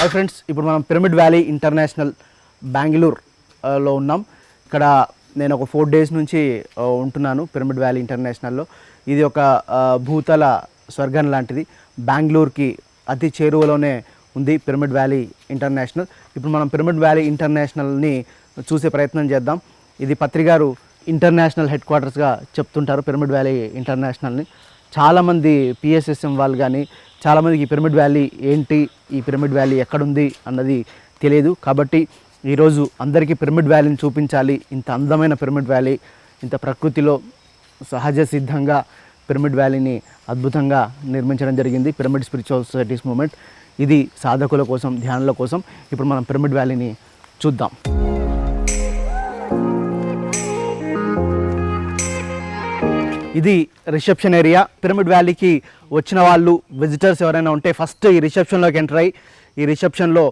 Hi friends, ఇప్పుడు మనం pyramid valley international బెంగళూరులో ఉన్నాం. ఇక్కడ నేను ఒక 4 days నుంచి ఉంటున్నాను పిరమిడ్ వ్యాలీ ఇంటర్నేషనల్లో. ఇది ఒక భూతల స్వర్గం లాంటిది. బెంగళూరుకి అతి చేరువలోనే ఉంది పిరమిడ్ వ్యాలీ ఇంటర్నేషనల్. ఇప్పుడు మనం పిరమిడ్ వ్యాలీ ఇంటర్నేషనల్ని చూసే ప్రయత్నం చేద్దాం. ఇది పత్రిగారు ఇంటర్నేషనల్ హెడ్ క్వార్టర్స్గా చెప్తుంటారు పిరమిడ్ వ్యాలీ ఇంటర్నేషనల్ని. చాలామంది పిఎస్ఎస్ఎం వాళ్ళు కానీ చాలామందికి ఈ పిరమిడ్ వ్యాలీ ఏంటి, ఈ పిరమిడ్ వ్యాలీ ఎక్కడుంది అన్నది తెలియదు. కాబట్టి ఈరోజు అందరికీ పిరమిడ్ వ్యాలీని చూపించాలి. ఇంత అందమైన పిరమిడ్ వ్యాలీ, ఇంత ప్రకృతిలో సహజ సిద్ధంగా పిరమిడ్ వ్యాలీని అద్భుతంగా నిర్మించడం జరిగింది పిరమిడ్ స్పిరిచువల్ సొసైటీస్ మూమెంట్. ఇది సాధకుల కోసం, ధ్యానుల కోసం. ఇప్పుడు మనం పిరమిడ్ వ్యాలీని చూద్దాం. ఇది రిసెప్షన్ ఏరియా. పిరమిడ్ వ్యాలీకి వచ్చిన వాళ్ళు, విజిటర్స్ ఎవరైనా ఉంటే ఫస్ట్ ఈ రిసెప్షన్లోకి ఎంటర్ అయ్యి ఈ రిసెప్షన్లో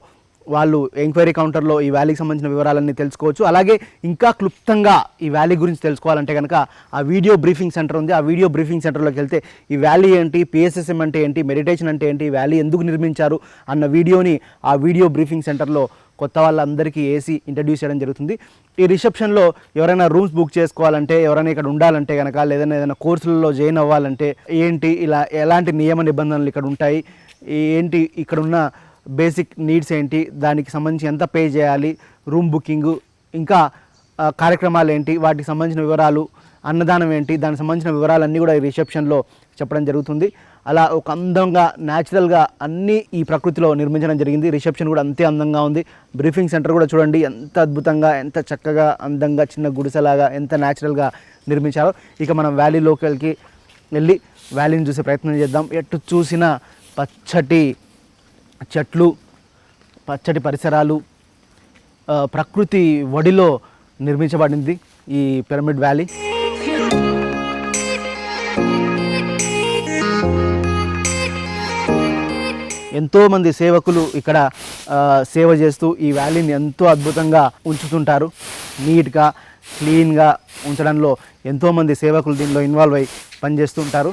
వాళ్ళు ఎంక్వైరీ కౌంటర్లో ఈ వ్యాలీకి సంబంధించిన వివరాలన్నీ తెలుసుకోవచ్చు. అలాగే ఇంకా క్లుప్తంగా ఈ వ్యాలీ గురించి తెలుసుకోవాలంటే కనుక ఆ వీడియో బ్రీఫింగ్ సెంటర్ ఉంది. ఆ వీడియో బ్రీఫింగ్ సెంటర్లోకి వెళ్తే ఈ వ్యాలీ ఏంటి, పిఎస్ఎస్ఎం అంటే ఏంటి, మెడిటేషన్ అంటే ఏంటి, ఈ వ్యాలీ ఎందుకు నిర్మించారు అన్న వీడియోని ఆ వీడియో బ్రీఫింగ్ సెంటర్లో కొత్త వాళ్ళందరికీ ఏసీ ఇంట్రడ్యూస్ చేయడం జరుగుతుంది. ఈ రిసెప్షన్లో ఎవరైనా రూమ్స్ బుక్ చేసుకోవాలంటే, ఎవరైనా ఇక్కడ ఉండాలంటే కనుక, ఏదైనా కోర్సులలో జాయిన్ అవ్వాలంటే ఏంటి, ఇలా ఎలాంటి నియమ నిబంధనలు ఇక్కడ ఉంటాయి, ఏంటి ఇక్కడ ఉన్న బేసిక్ నీడ్స్ ఏంటి, దానికి సంబంధించి ఎంత పే చేయాలి, రూమ్ బుకింగు, ఇంకా కార్యక్రమాలు ఏంటి, వాటికి సంబంధించిన వివరాలు, అన్నదానం ఏంటి, దానికి సంబంధించిన వివరాలన్నీ కూడా ఈ రిసెప్షన్లో చెప్పడం జరుగుతుంది. అలా ఒక అందంగా, న్యాచురల్గా అన్నీ ఈ ప్రకృతిలో నిర్మించడం జరిగింది. రిసెప్షన్ కూడా అంతే అందంగా ఉంది. బ్రీఫింగ్ సెంటర్ కూడా చూడండి ఎంత అద్భుతంగా, ఎంత చక్కగా, అందంగా, చిన్న గుడిసెలాగా ఎంత న్యాచురల్గా నిర్మించారో. ఇక మనం వ్యాలీ లోకల్కి వెళ్ళి వ్యాలీని చూసే ప్రయత్నం చేద్దాం. ఎటు చూసిన పచ్చటి చెట్లు, పచ్చటి పరిసరాలు, ప్రకృతి ఒడిలో నిర్మించబడింది ఈ పిరమిడ్ వ్యాలీ. ఎంతోమంది సేవకులు ఇక్కడ సేవ చేస్తూ ఈ వ్యాలీని ఎంతో అద్భుతంగా ఉంచుతుంటారు. నీట్గా, క్లీన్గా ఉంచడంలో ఎంతోమంది సేవకులు దీనిలో ఇన్వాల్వ్ అయ్యి పనిచేస్తుంటారు.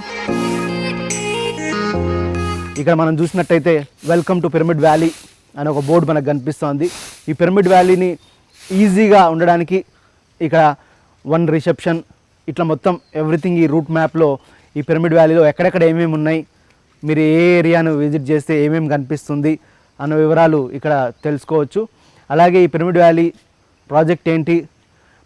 ఇక్కడ మనం చూసినట్టయితే వెల్కమ్ టు పిరమిడ్ వ్యాలీ అని ఒక బోర్డు మనకు కనిపిస్తోంది. ఈ పిరమిడ్ వ్యాలీని ఈజీగా ఉండడానికి ఇక్కడ 1 రిసెప్షన్, ఇట్లా మొత్తం ఎవ్రీథింగ్ ఈ రూట్ మ్యాప్లో ఈ పిరమిడ్ వ్యాలీలో ఎక్కడెక్కడ ఏమేమి ఉన్నాయి, మీరు ఏ ఏరియాను విజిట్ చేస్తే ఏమేమి కనిపిస్తుంది అన్న వివరాలు ఇక్కడ తెలుసుకోవచ్చు. అలాగే ఈ పిరమిడ్ వ్యాలీ ప్రాజెక్ట్ ఏంటి,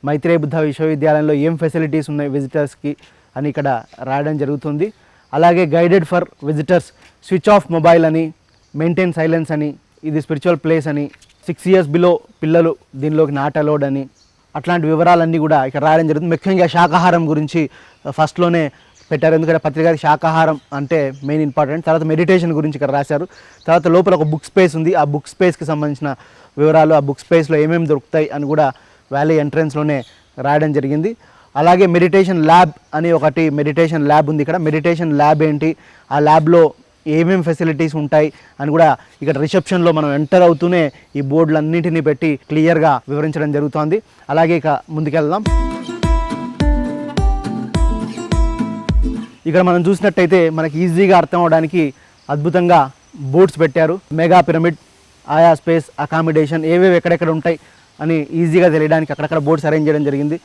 మైత్రేయ బుద్ధ విశ్వవిద్యాలయంలో ఏం ఫెసిలిటీస్ ఉన్నాయి విజిటర్స్కి అని ఇక్కడ రాయడం జరుగుతుంది. అలాగే guided for visitors, switch off mobile అని, మెయింటైన్ సైలెన్స్ అని, ఇది స్పిరిచువల్ ప్లేస్ అని, 6 years బిలో పిల్లలు దీనిలోకి నాట్ అలౌడ్ అని, అట్లాంటి వివరాలన్నీ కూడా ఇక్కడ రాయడం జరుగుతుంది. ముఖ్యంగా శాకాహారం గురించి ఫస్ట్లోనే పెట్టారు, ఎందుకంటే పత్రిక శాకాహారం అంటే మెయిన్ ఇంపార్టెంట్. తర్వాత మెడిటేషన్ గురించి ఇక్కడ రాశారు. తర్వాత లోపల ఒక బుక్ స్పేస్ ఉంది. ఆ బుక్ స్పేస్కి సంబంధించిన వివరాలు, ఆ బుక్ స్పేస్లో ఏమేమి దొరుకుతాయి అని కూడా వ్యాలీ ఎంట్రన్స్లోనే రాయడం జరిగింది. అలాగే మెడిటేషన్ ల్యాబ్ అని ఒకటి మెడిటేషన్ ల్యాబ్ ఉంది ఇక్కడ. మెడిటేషన్ ల్యాబ్ ఏంటి, ఆ ల్యాబ్లో ఏమేమి ఫెసిలిటీస్ ఉంటాయి అని కూడా ఇక్కడ రిసెప్షన్లో మనం ఎంటర్ అవుతూనే ఈ బోర్డులన్నింటినీ పెట్టి క్లియర్గా వివరించడం జరుగుతోంది. అలాగే ఇక ముందుకెళ్దాం. ఇక్కడ మనం చూసినట్టయితే మనకి ఈజీగా అర్థం అవడానికి అద్భుతంగా బోర్డ్స్ పెట్టారు. మెగా పిరమిడ్, ఆయా స్పేస్, అకామిడేషన్, ఏవేవి ఎక్కడెక్కడ ఉంటాయి అని ఈజీగా తెలియడానికి అక్కడక్కడ బోర్డ్స్ అరేంజ్ చేయడం జరిగింది.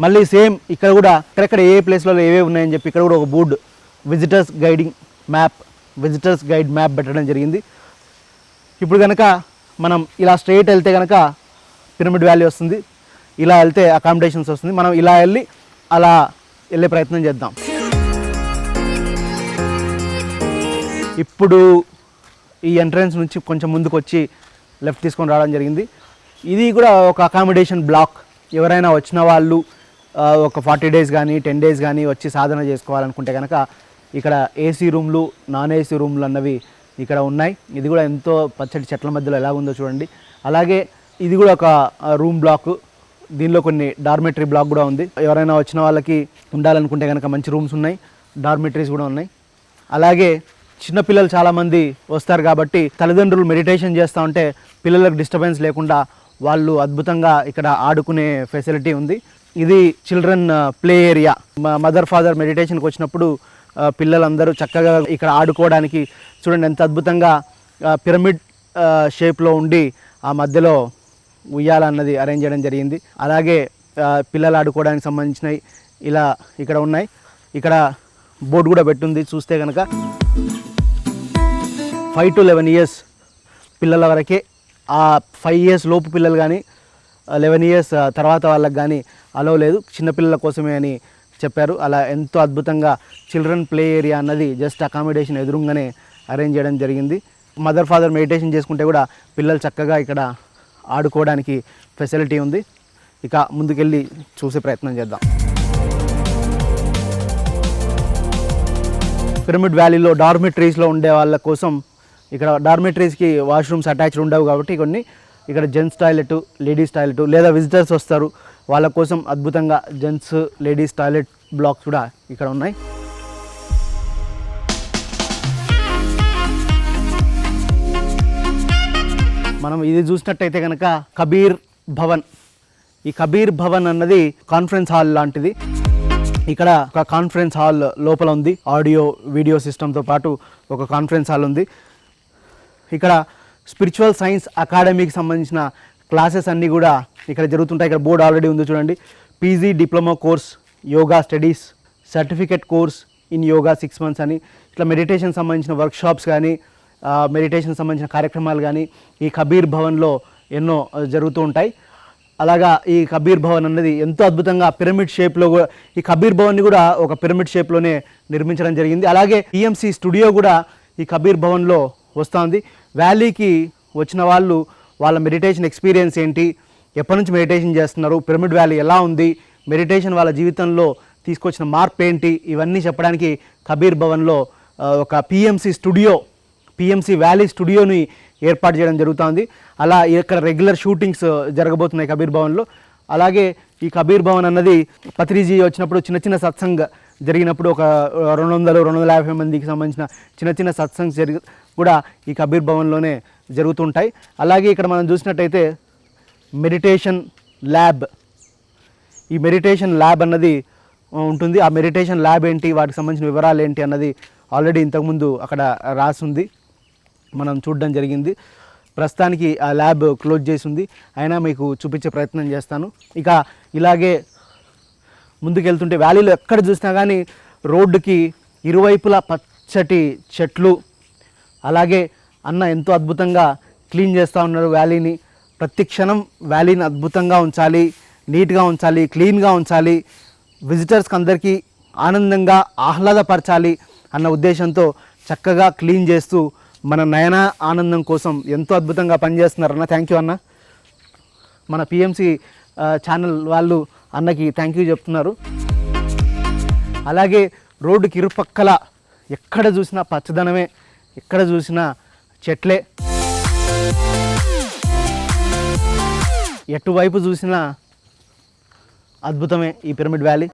మళ్ళీ సేమ్ ఇక్కడ కూడా ఎక్కడెక్కడ ఏ ప్లేస్లలో ఏవేవి ఉన్నాయని చెప్పి ఇక్కడ కూడా ఒక బోర్డు విజిటర్స్ గైడ్ మ్యాప్ పెట్టడం జరిగింది. ఇప్పుడు కనుక మనం ఇలా స్ట్రైట్ వెళ్తే కనుక పిరమిడ్ వ్యాలీ వస్తుంది, ఇలా వెళ్తే అకామిడేషన్స్ వస్తుంది. మనం ఇలా వెళ్ళి అలా వెళ్ళే ప్రయత్నం చేద్దాం. ఇప్పుడు ఈ ఎంట్రన్స్ నుంచి కొంచెం ముందుకు వచ్చి లెఫ్ట్ తీసుకొని రావడం జరిగింది. ఇది కూడా ఒక అకామిడేషన్ బ్లాక్. ఎవరైనా వచ్చిన వాళ్ళు ఒక 40 days కానీ 10 days కానీ వచ్చి సాధన చేసుకోవాలనుకుంటే కనుక ఇక్కడ ఏసీ రూమ్లు, నాన్ ఏసీ రూమ్లు అన్నవి ఇక్కడ ఉన్నాయి. ఇది కూడా ఎంతో పచ్చటి చెట్ల మధ్యలో ఎలా ఉందో చూడండి. అలాగే ఇది కూడా ఒక రూమ్ బ్లాక్. దీనిలో కొన్ని డార్మెటరీ బ్లాక్ కూడా ఉంది. ఎవరైనా వచ్చిన వాళ్ళకి ఉండాలనుకుంటే కనుక మంచి రూమ్స్ ఉన్నాయి, డార్మెటరీస్ కూడా ఉన్నాయి. అలాగే చిన్నపిల్లలు చాలామంది వస్తారు కాబట్టి తల్లిదండ్రులు మెడిటేషన్ చేస్తూ ఉంటే పిల్లలకు డిస్టర్బెన్స్ లేకుండా వాళ్ళు అద్భుతంగా ఇక్కడ ఆడుకునే ఫెసిలిటీ ఉంది. ఇది children play area. Mother father మెడిటేషన్కి వచ్చినప్పుడు పిల్లలందరూ చక్కగా ఇక్కడ ఆడుకోవడానికి చూడండి ఎంత అద్భుతంగా పిరమిడ్ షేప్లో ఉండి ఆ మధ్యలో ఉయ్యాల అన్నది అరేంజ్ చేయడం జరిగింది. అలాగే పిల్లలు ఆడుకోవడానికి సంబంధించినవి ఇలా ఇక్కడ ఉన్నాయి. ఇక్కడ బోర్డు కూడా పెట్టుంది. చూస్తే కనుక 5 to 11 years పిల్లల వరకే, ఆ 5 years లోపు పిల్లలు కానీ 11 years తర్వాత వాళ్ళకి కానీ అలవ్ లేదు, చిన్నపిల్లల కోసమే అని చెప్పారు. అలా ఎంతో అద్భుతంగా చిల్డ్రన్ ప్లే ఏరియా అన్నది జస్ట్ అకామిడేషన్ ఎదురుగానే అరేంజ్ చేయడం జరిగింది. మదర్ ఫాదర్ మెడిటేషన్ చేసుకుంటే కూడా పిల్లలు చక్కగా ఇక్కడ ఆడుకోవడానికి ఫెసిలిటీ ఉంది. ఇక ముందుకెళ్ళి చూసే ప్రయత్నం చేద్దాం. పిరమిడ్ వ్యాలీలో డార్మిటరీస్లో ఉండే వాళ్ళ కోసం ఇక్కడ డార్మిటరీస్కి వాష్రూమ్స్ అటాచ్డ్ ఉండవు కాబట్టి కొన్ని ఇక్కడ జెంట్స్ టాయిలెట్, లేడీస్ టాయిలెట్, లేదా విజిటర్స్ వస్తారు వాళ్ళ కోసం అద్భుతంగా జెంట్స్ లేడీస్ టాయిలెట్ బ్లాక్స్ కూడా ఇక్కడ ఉన్నాయి. మనం ఇది చూసినట్టయితే కనుక కబీర్ భవన్. ఈ కబీర్ భవన్ అన్నది కాన్ఫరెన్స్ హాల్ లాంటిది. ఇక్కడ ఒక కాన్ఫరెన్స్ హాల్ లోపల ఉంది, ఆడియో వీడియో సిస్టంతో పాటు ఒక కాన్ఫరెన్స్ హాల్ ఉంది. ఇక్కడ స్పిరిచువల్ సైన్స్ అకాడమీకి సంబంధించిన క్లాసెస్ అన్నీ కూడా ఇక్కడ జరుగుతుంటాయి. ఇక్కడ బోర్డు ఆల్రెడీ ఉంది చూడండి. PG diploma course yoga studies, certificate course in yoga 6 months అని, ఇట్లా మెడిటేషన్ సంబంధించిన వర్క్షాప్స్ కానీ మెడిటేషన్ సంబంధించిన కార్యక్రమాలు కానీ ఈ కబీర్ భవన్లో ఎన్నో జరుగుతూ ఉంటాయి. అలాగా ఈ కబీర్ భవన్ అన్నది ఎంతో అద్భుతంగా పిరమిడ్ షేప్లో, ఈ కబీర్ భవన్ని కూడా ఒక పిరమిడ్ షేప్లోనే నిర్మించడం జరిగింది. అలాగే పిఎంసి స్టూడియో కూడా ఈ కబీర్ భవన్లో వస్తుంది. వ్యాలీకి వచ్చిన వాళ్ళు వాళ్ళ మెడిటేషన్ ఎక్స్పీరియన్స్ ఏంటి, ఎప్పటి నుంచి మెడిటేషన్ చేస్తున్నారు, పిరమిడ్ వ్యాలీ ఎలా ఉంది, మెడిటేషన్ వాళ్ళ జీవితంలో తీసుకొచ్చిన మార్పు ఏంటి, ఇవన్నీ చెప్పడానికి కబీర్ భవన్లో ఒక పిఎంసి వ్యాలీ స్టూడియోని ఏర్పాటు చేయడం జరుగుతుంది. అలా ఇక్కడ రెగ్యులర్ షూటింగ్స్ జరగబోతున్నాయి కబీర్ భవన్లో. అలాగే ఈ కబీర్ భవన్ అన్నది పత్రిజీ వచ్చినప్పుడు చిన్న చిన్న సత్సంగ్ జరిగినప్పుడు ఒక 200-250 మందికి సంబంధించిన చిన్న చిన్న సత్సంగ్స్ కూడా ఈ కబీర్ భవన్లోనే జరుగుతుంటాయి. అలాగే ఇక్కడ మనం చూసినట్టయితే మెడిటేషన్ ల్యాబ్, ఈ మెడిటేషన్ ల్యాబ్ అన్నది ఉంటుంది. ఆ మెడిటేషన్ ల్యాబ్ ఏంటి, వాటికి సంబంధించిన వివరాలు ఏంటి అన్నది ఆల్రెడీ ఇంతకుముందు అక్కడ రాసుంది, మనం చూడడం జరిగింది. ప్రస్తుతానికి ఆ ల్యాబ్ క్లోజ్ చేసి ఉంది, అయినా మీకు చూపించే ప్రయత్నం చేస్తాను. ఇక ఇలాగే ముందుకెళ్తుంటే వ్యాలీలో ఎక్కడ చూసినా కానీ రోడ్డుకి ఇరువైపులా పచ్చటి చెట్లు, అలాగే అన్న ఎంతో అద్భుతంగా క్లీన్ చేస్తూ ఉన్నారు వ్యాలీని. ప్రతి క్షణం వ్యాలీని అద్భుతంగా ఉంచాలి, నీట్గా ఉంచాలి, క్లీన్గా ఉంచాలి, విజిటర్స్కి అందరికీ ఆనందంగా ఆహ్లాదపరచాలి అన్న ఉద్దేశంతో చక్కగా క్లీన్ చేస్తూ మన నయన ఆనందం కోసం ఎంతో అద్భుతంగా పనిచేస్తున్నారు అన్న. థ్యాంక్ యూ అన్న. మన పిఎంసి ఛానల్ వాళ్ళు అన్నకి థ్యాంక్ యూ చెప్తున్నారు. అలాగే రోడ్డుకి ఇరుపక్కల ఎక్కడ చూసినా పచ్చదనమే, ఎక్కడ చూసినా చెట్లే, ఎటువైపు చూసినా అద్భుతమే ఈ పిరమిడ్ వ్యాలీ.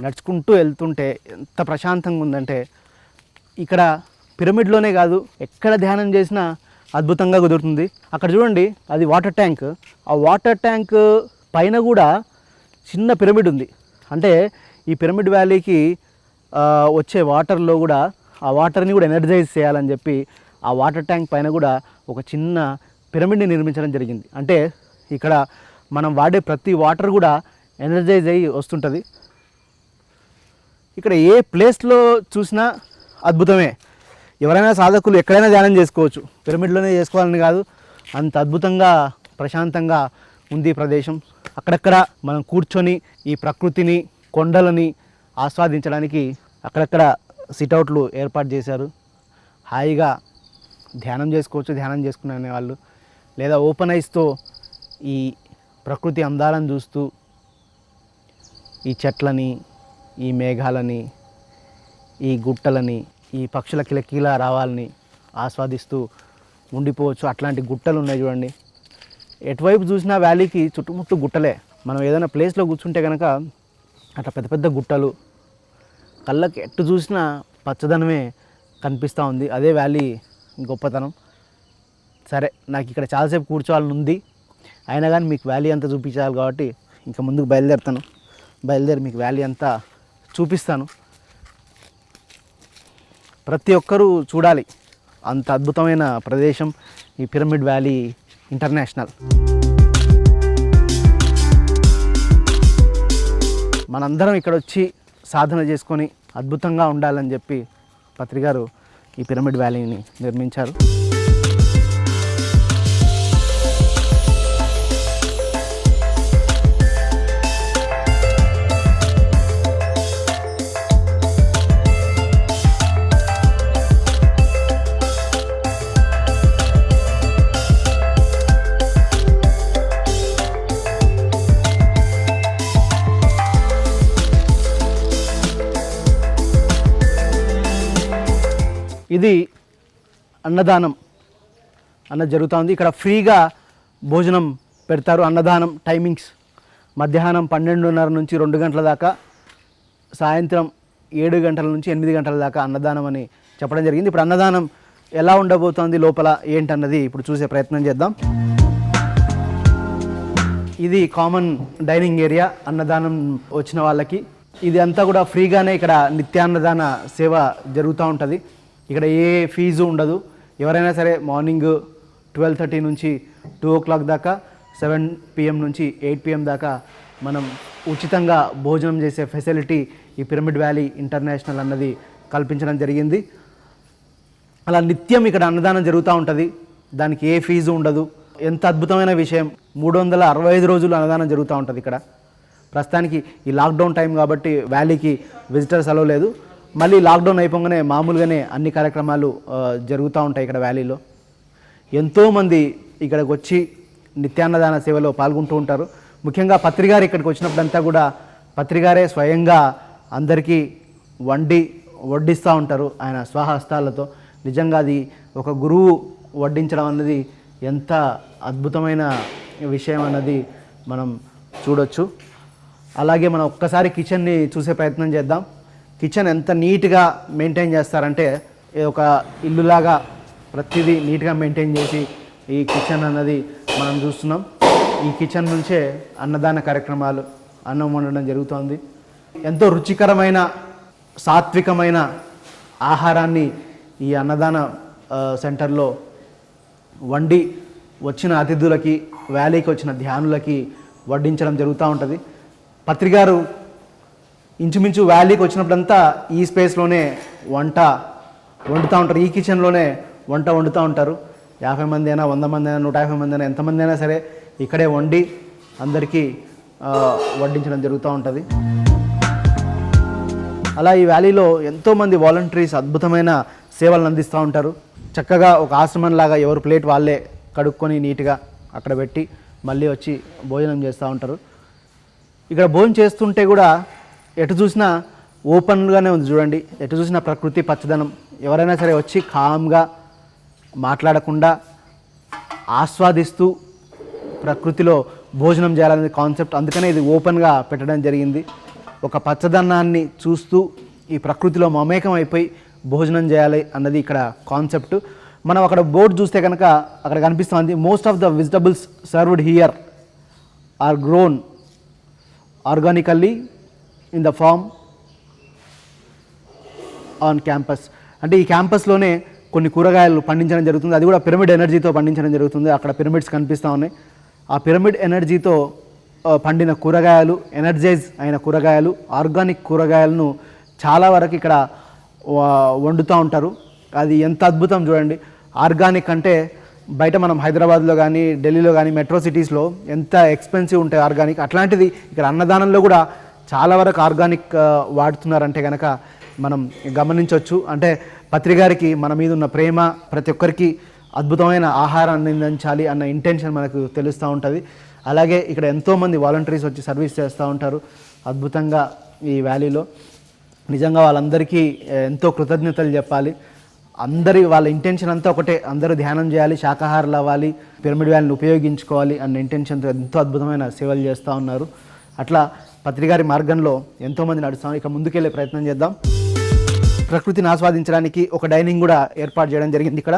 నడుచుకుంటూ వెళ్తుంటే ఎంత ప్రశాంతంగా ఉందంటే, ఇక్కడ పిరమిడ్లోనే కాదు ఎక్కడ ధ్యానం చేసినా అద్భుతంగా కుదురుతుంది. అక్కడ చూడండి, అది వాటర్ ట్యాంక్. ఆ వాటర్ ట్యాంక్ పైన కూడా చిన్న పిరమిడ్ ఉంది. అంటే ఈ పిరమిడ్ వ్యాలీకి వచ్చే వాటర్లో కూడా ఆ వాటర్ని కూడా ఎనర్జైజ్ చేయాలని చెప్పి ఆ వాటర్ ట్యాంక్ పైన కూడా ఒక చిన్న పిరమిడ్ని నిర్మించడం జరిగింది. అంటే ఇక్కడ మనం వాడే ప్రతి వాటర్ కూడా ఎనర్జైజ్ అయ్యి వస్తుంటుంది. ఇక్కడ ఏ ప్లేస్లో చూసినా అద్భుతమే. ఎవరైనా సాధకులు ఎక్కడైనా ధ్యానం చేసుకోవచ్చు, పిరమిడ్లోనే చేసుకోవాలని కాదు, అంత అద్భుతంగా ప్రశాంతంగా ఉంది ప్రదేశం. అక్కడక్కడ మనం కూర్చొని ఈ ప్రకృతిని, కొండలని ఆస్వాదించడానికి అక్కడక్కడ సిట్అవుట్లు ఏర్పాటు చేశారు. హాయిగా ధ్యానం చేసుకోవచ్చు, ధ్యానం చేసుకునే వాళ్ళు, లేదా ఓపెన్ ఐస్తో ఈ ప్రకృతి అందాలను చూస్తూ ఈ చెట్లని, ఈ మేఘాలని, ఈ గుట్టలని, ఈ పక్షుల కిలకిల రావాలని ఆస్వాదిస్తూ ఉండిపోవచ్చు. అట్లాంటి గుట్టలు ఉన్నాయి చూడండి. ఎటువైపు చూసినా వ్యాలీకి చుట్టుముట్టు గుట్టలే. మనం ఏదైనా ప్లేస్లో కూర్చుంటే కనుక అట్లా పెద్ద పెద్ద గుట్టలు, కళ్ళకి ఎట్టు చూసినా పచ్చదనమే కనిపిస్తూ ఉంది. అదే వ్యాలీ గొప్పతనం. సరే, నాకు ఇక్కడ చాలాసేపు కూర్చోవాలని ఉంది, అయినా కానీ మీకు వ్యాలీ అంతా చూపించాలి కాబట్టి ఇంకా ముందుకు బయలుదేరి మీకు వ్యాలీ అంతా చూపిస్తాను. ప్రతి ఒక్కరూ చూడాలి, అంత అద్భుతమైన ప్రదేశం ఈ పిరమిడ్ వ్యాలీ ఇంటర్నేషనల్. మనందరం ఇక్కడ వచ్చి సాధన చేసుకొని అద్భుతంగా ఉండాలని చెప్పి పత్రి గారు ఈ పిరమిడ్ వ్యాలీని నిర్మించారు. ఇది అన్నదానం అన్నది జరుగుతుంది. ఇక్కడ ఫ్రీగా భోజనం పెడతారు. అన్నదానం టైమింగ్స్ మధ్యాహ్నం 12:30 నుంచి 2 గంటల దాకా, సాయంత్రం 7 గంటల నుంచి 8 గంటల దాకా అన్నదానం అని చెప్పడం జరిగింది. ఇప్పుడు అన్నదానం ఎలా ఉండబోతోంది, లోపల ఏంటన్నది ఇప్పుడు చూసే ప్రయత్నం చేద్దాం. ఇది కామన్ డైనింగ్ ఏరియా అన్నదానం వచ్చిన వాళ్ళకి. ఇది అంతా కూడా ఫ్రీగానే ఇక్కడ నిత్యాన్నదాన సేవ జరుగుతూ ఉంటుంది. ఇక్కడ ఏ ఫీజు ఉండదు. ఎవరైనా సరే మార్నింగ్ 12:30 నుంచి 2 o'clock దాకా, 7 PM నుంచి 8 PM దాకా మనం ఉచితంగా భోజనం చేసే ఫెసిలిటీ ఈ పిరమిడ్ వ్యాలీ ఇంటర్నేషనల్ అన్నది కల్పించడం జరిగింది. అలా నిత్యం ఇక్కడ అన్నదానం జరుగుతూ ఉంటుంది. దానికి ఏ ఫీజు ఉండదు. ఎంత అద్భుతమైన విషయం. 365 రోజులు అన్నదానం జరుగుతూ ఉంటుంది ఇక్కడ. ప్రస్తుతానికి ఈ లాక్డౌన్ టైం కాబట్టి వ్యాలీకి విజిటర్స్ అలవ్ లేదు. మళ్ళీ లాక్డౌన్ అయిపోగానే మామూలుగానే అన్ని కార్యక్రమాలు జరుగుతూ ఉంటాయి ఇక్కడ వ్యాలీలో. ఎంతోమంది ఇక్కడికి వచ్చి నిత్యాన్నదాన సేవలో పాల్గొంటూ ఉంటారు. ముఖ్యంగా పత్రిగారు ఇక్కడికి వచ్చినప్పుడంతా కూడా పత్రిగారే స్వయంగా అందరికీ వడ్డిస్తూ ఉంటారు ఆయన స్వహస్తాలతో. నిజంగా అది ఒక గురువు వడ్డించడం అన్నది ఎంత అద్భుతమైన విషయం అన్నది మనం చూడొచ్చు. అలాగే మనం ఒక్కసారి కిచెన్ని చూసే ప్రయత్నం చేద్దాం. కిచెన్ ఎంత నీట్గా మెయింటైన్ చేస్తారంటే, ఒక ఇల్లులాగా ప్రతిదీ నీట్గా మెయింటైన్ చేసి ఈ కిచెన్ అన్నది మనం చూస్తున్నాం. ఈ కిచెన్ నుంచే అన్నదాన కార్యక్రమాలు, అన్నం వండడం జరుగుతోంది. ఎంతో రుచికరమైన సాత్వికమైన ఆహారాన్ని ఈ అన్నదాన సెంటర్లో వండి వచ్చిన అతిథులకి, వ్యాలీకి వచ్చిన ధ్యానులకి వడ్డించడం జరుగుతూ ఉంటుంది. పత్రిగారు ఇంచుమించు వ్యాలీకి వచ్చినప్పుడంతా ఈ స్పేస్లోనే వండుతూ ఉంటారు. ఈ కిచెన్లోనే వండుతూ ఉంటారు. 50 మంది అయినా, 100 మంది అయినా, 150 మంది అయినా, ఎంతమంది అయినా సరే ఇక్కడే వండి అందరికీ వడ్డించడం జరుగుతూ ఉంటుంది. అలా ఈ వ్యాలీలో ఎంతోమంది వాలంటీర్స్ అద్భుతమైన సేవలను అందిస్తూ ఉంటారు. చక్కగా ఒక ఆశ్రమంలాగా ఎవరు ప్లేట్ వాళ్ళే కడుక్కొని నీట్గా అక్కడ పెట్టి మళ్ళీ వచ్చి భోజనం చేస్తూ ఉంటారు. ఇక్కడ భోజనం చేస్తుంటే కూడా ఎటు చూసినా ఓపెన్గానే ఉంది చూడండి. ఎటు చూసినా ప్రకృతి పచ్చదనం. ఎవరైనా సరే వచ్చి కామ్గా మాట్లాడకుండా ఆస్వాదిస్తూ ప్రకృతిలో భోజనం చేయాలనే కాన్సెప్ట్. అందుకనే ఇది ఓపెన్గా పెట్టడం జరిగింది. ఒక పచ్చదనాన్ని చూస్తూ ఈ ప్రకృతిలో మమేకం అయిపోయి భోజనం చేయాలి అన్నది ఇక్కడ కాన్సెప్ట్. మనం అక్కడ బోర్డు చూస్తే కనుక అక్కడ కనిపిస్తుంది, most of the vegetables served here are grown organically in the farm on campus. అంటే ఈ క్యాంపస్లోనే కొన్ని కూరగాయలు పండించడం జరుగుతుంది. అది కూడా పిరమిడ్ ఎనర్జీతో పండించడం జరుగుతుంది. అక్కడ పిరమిడ్స్ కనిపిస్తూ ఉన్నాయి. ఆ పిరమిడ్ ఎనర్జీతో పండిన కూరగాయలు, ఎనర్జైజ్ అయిన కూరగాయలు, ఆర్గానిక్ కూరగాయలను చాలా వరకు ఇక్కడ వండుతూ ఉంటారు. అది ఎంత అద్భుతం చూడండి. ఆర్గానిక్ అంటే బయట మనం హైదరాబాద్లో కానీ, ఢిల్లీలో కానీ, మెట్రో సిటీస్లో ఎంత ఎక్స్పెన్సివ్ ఉంటాయి ఆర్గానిక్. అట్లాంటిది ఇక్కడ అన్నదానంలో కూడా చాలా వరకు ఆర్గానిక్ వాడుతున్నారంటే కనుక మనం గమనించవచ్చు. అంటే పత్రి గారికి మన మీద ఉన్న ప్రేమ, ప్రతి ఒక్కరికి అద్భుతమైన ఆహారాన్ని అందించాలి అన్న ఇంటెన్షన్ మనకు తెలుస్తూ ఉంటుంది. అలాగే ఇక్కడ ఎంతోమంది వాలంటీర్స్ వచ్చి సర్వీస్ చేస్తూ ఉంటారు అద్భుతంగా ఈ వ్యాలీలో. నిజంగా వాళ్ళందరికీ ఎంతో కృతజ్ఞతలు చెప్పాలి. వాళ్ళ ఇంటెన్షన్ అంతా ఒకటే, అందరూ ధ్యానం చేయాలి, శాకాహారులు అవ్వాలి, పిరమిడ్ వ్యాలీని ఉపయోగించుకోవాలి అన్న ఇంటెన్షన్తో ఎంతో అద్భుతమైన సేవలు చేస్తూ ఉన్నారు. అట్లా పత్రిగారి మార్గంలో ఎంతోమంది నడుస్తాం. ఇక ముందుకెళ్ళే ప్రయత్నం చేద్దాం. ప్రకృతిని ఆస్వాదించడానికి ఒక డైనింగ్ కూడా ఏర్పాటు చేయడం జరిగింది. ఇక్కడ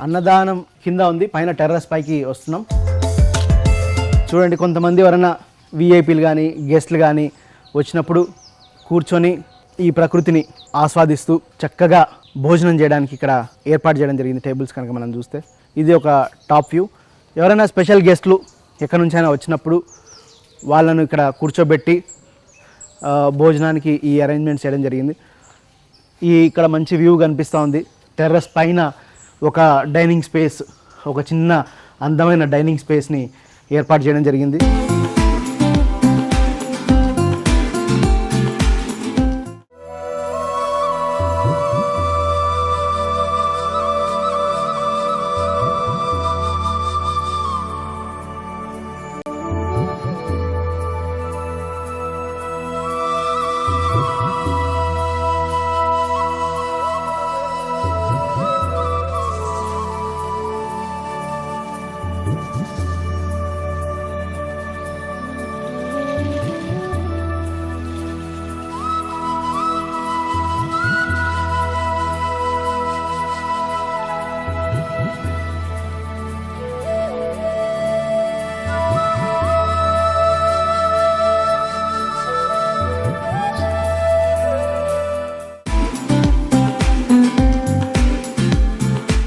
అన్నదానం కింద ఉంది, పైన టెర్రస్ పైకి వస్తున్నాం. చూడండి, కొంతమంది ఎవరైనా విఐపీలు కానీ గెస్ట్లు కానీ వచ్చినప్పుడు కూర్చొని ఈ ప్రకృతిని ఆస్వాదిస్తూ చక్కగా భోజనం చేయడానికి ఇక్కడ ఏర్పాటు చేయడం జరిగింది. టేబుల్స్ కనుక మనం చూస్తే ఇది ఒక టాప్ వ్యూ. ఎవరైనా స్పెషల్ గెస్ట్లు ఎక్కడి నుంచైనా వచ్చినప్పుడు వాళ్ళను ఇక్కడ కూర్చోబెట్టి భోజనానికి ఈ అరేంజ్మెంట్స్ చేయడం జరిగింది. ఇక్కడ మంచి వ్యూ కనిపిస్తూ ఉంది. టెర్రస్ పైన ఒక డైనింగ్ స్పేస్, ఒక చిన్న అందమైన డైనింగ్ స్పేస్ని ఏర్పాటు చేయడం జరిగింది.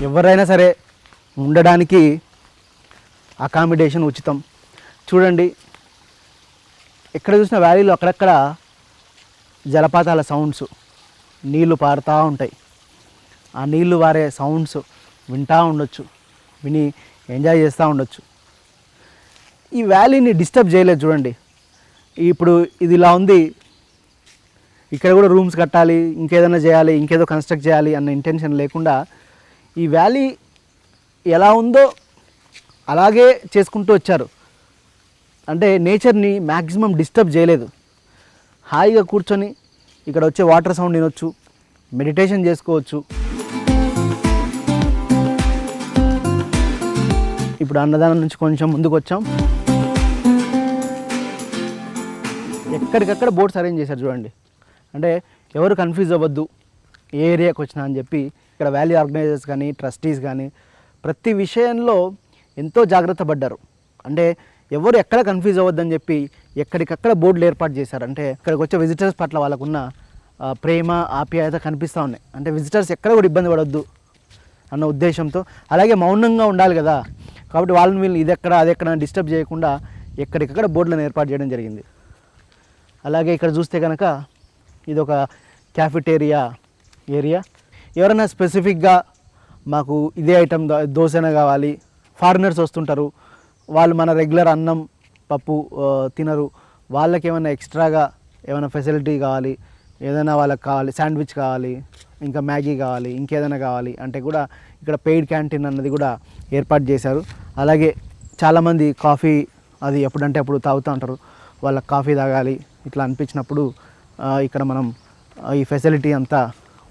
ఎవరైనా సరే ఉండడానికి అకామిడేషన్ ఉచితం. చూడండి, ఎక్కడ చూసిన వ్యాలీలో అక్కడక్కడ జలపాతాల సౌండ్స్, నీళ్లు పారుతూ ఉంటాయి. ఆ నీళ్లు పారే సౌండ్స్ వింటూ ఉండొచ్చు, విని ఎంజాయ్ చేస్తూ ఉండొచ్చు. ఈ వ్యాలీని డిస్టర్బ్ చేయలేదు. చూడండి, ఇప్పుడు ఇది ఇలా ఉంది, ఇక్కడ కూడా రూమ్స్ కట్టాలి, ఇంకేదైనా చేయాలి, ఇంకేదో కన్స్ట్రక్ట్ చేయాలి అన్న ఇంటెన్షన్ లేకుండా ఈ వ్యాలీ ఎలా ఉందో అలాగే చేసుకుంటూ వచ్చారు. అంటే నేచర్ని మ్యాక్సిమం డిస్టర్బ్ చేయలేదు. హాయిగా కూర్చొని ఇక్కడ వచ్చే వాటర్ సౌండ్ వినొచ్చు, మెడిటేషన్ చేసుకోవచ్చు. ఇప్పుడు అన్నదానం నుంచి కొంచెం ముందుకు వచ్చాం. ఎక్కడికక్కడ బోర్డ్స్ అరేంజ్ చేశారు చూడండి. అంటే ఎవరు కన్ఫ్యూజ్ అవ్వద్దు ఏ ఏరియాకి వచ్చినా అని చెప్పి ఇక్కడ వ్యాలీ ఆర్గనైజర్స్ కానీ ట్రస్టీస్ కానీ ప్రతి విషయంలో ఎంతో జాగ్రత్త పడ్డారు. అంటే ఎవరు ఎక్కడ కన్ఫ్యూజ్ అవ్వద్దని చెప్పి ఎక్కడికక్కడ బోర్డులు ఏర్పాటు చేశారు. అంటే ఇక్కడికి వచ్చే విజిటర్స్ పట్ల వాళ్ళకున్న ప్రేమ ఆప్యాయత కనిపిస్తూ ఉన్నాయి. అంటే విజిటర్స్ ఎక్కడ కూడా ఇబ్బంది పడవద్దు అన్న ఉద్దేశంతో. అలాగే మౌనంగా ఉండాలి కదా, కాబట్టి వాళ్ళని వీళ్ళు ఇదెక్కడ అదెక్కడ డిస్టర్బ్ చేయకుండా ఎక్కడికక్కడ బోర్డులను ఏర్పాటు చేయడం జరిగింది. అలాగే ఇక్కడ చూస్తే కనుక ఇది ఒక క్యాఫిటేరియా ఏరియా. ఎవరైనా స్పెసిఫిక్గా మాకు ఇదే ఐటమ్ దోశనే కావాలి, ఫారినర్స్ వస్తుంటారు, వాళ్ళు మన రెగ్యులర్ అన్నం పప్పు తినరు, వాళ్ళకి ఏమైనా ఎక్స్ట్రాగా ఏమైనా ఫెసిలిటీ కావాలి, ఏదైనా వాళ్ళకి కావాలి, శాండ్విచ్ కావాలి, ఇంకా మ్యాగీ కావాలి, ఇంకేదైనా కావాలి అంటే కూడా ఇక్కడ పెయిడ్ క్యాంటీన్ అన్నది కూడా ఏర్పాటు చేశారు. అలాగే చాలామంది కాఫీ అది ఎప్పుడంటే అప్పుడు తాగుతూ ఉంటారు, వాళ్ళకి కాఫీ తాగాలి ఇట్లా అనిపించినప్పుడు ఇక్కడ మనం ఈ ఫెసిలిటీ అంతా